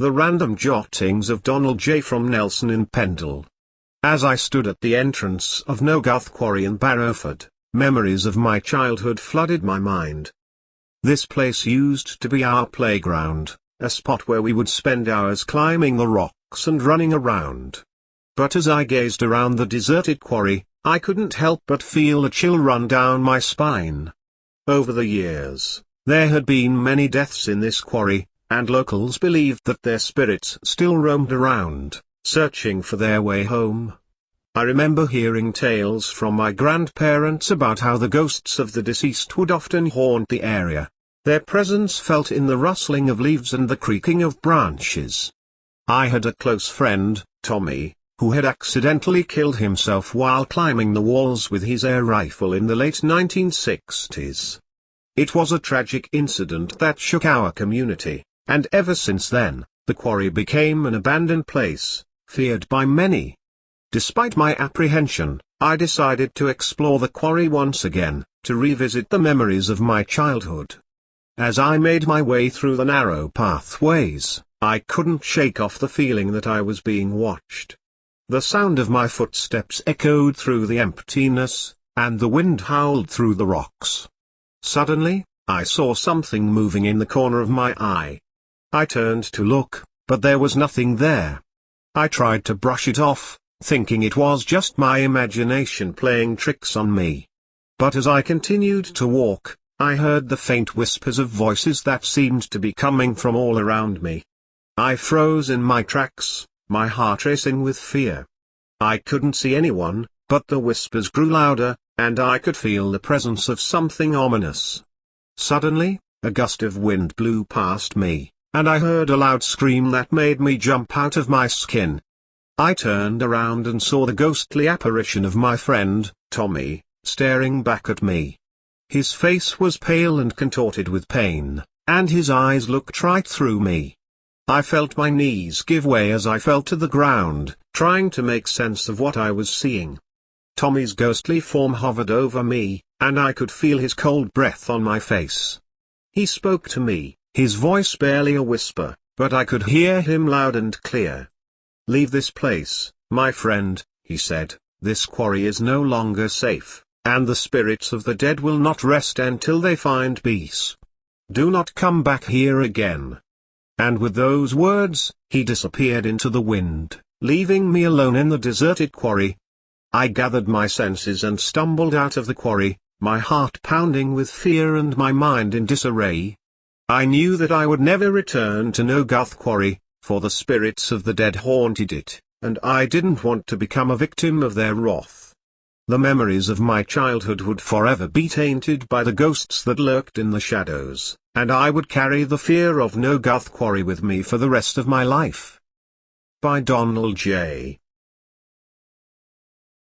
The Random Jottings of Donald J. from Nelson in Pendle. As I stood at the entrance of Nogarth Quarry in Barrowford, memories of my childhood flooded my mind. This place used to be our playground, a spot where we would spend hours climbing the rocks and running around. But as I gazed around the deserted quarry, I couldn't help but feel a chill run down my spine. Over the years, there had been many deaths in this quarry, and locals believed that their spirits still roamed around, searching for their way home. I remember hearing tales from my grandparents about how the ghosts of the deceased would often haunt the area, their presence felt in the rustling of leaves and the creaking of branches. I had a close friend, Tommy, who had accidentally killed himself while climbing the walls with his air rifle in the late 1960s. It was a tragic incident that shook our community, and ever since then, the quarry became an abandoned place, feared by many. Despite my apprehension, I decided to explore the quarry once again, to revisit the memories of my childhood. As I made my way through the narrow pathways, I couldn't shake off the feeling that I was being watched. The sound of my footsteps echoed through the emptiness, and the wind howled through the rocks. Suddenly, I saw something moving in the corner of my eye. I turned to look, but there was nothing there. I tried to brush it off, thinking it was just my imagination playing tricks on me. But as I continued to walk, I heard the faint whispers of voices that seemed to be coming from all around me. I froze in my tracks, my heart racing with fear. I couldn't see anyone, but the whispers grew louder, and I could feel the presence of something ominous. Suddenly, a gust of wind blew past me, and I heard a loud scream that made me jump out of my skin. I turned around and saw the ghostly apparition of my friend, Tommy, staring back at me. His face was pale and contorted with pain, and his eyes looked right through me. I felt my knees give way as I fell to the ground, trying to make sense of what I was seeing. Tommy's ghostly form hovered over me, and I could feel his cold breath on my face. He spoke to me, his voice barely a whisper, but I could hear him loud and clear. "Leave this place, my friend," he said, "this quarry is no longer safe, and the spirits of the dead will not rest until they find peace. Do not come back here again." And with those words, he disappeared into the wind, leaving me alone in the deserted quarry. I gathered my senses and stumbled out of the quarry, my heart pounding with fear and my mind in disarray. I knew that I would never return to Nogarth Quarry, for the spirits of the dead haunted it, and I didn't want to become a victim of their wrath. The memories of my childhood would forever be tainted by the ghosts that lurked in the shadows, and I would carry the fear of Nogarth Quarry with me for the rest of my life. By Donald J.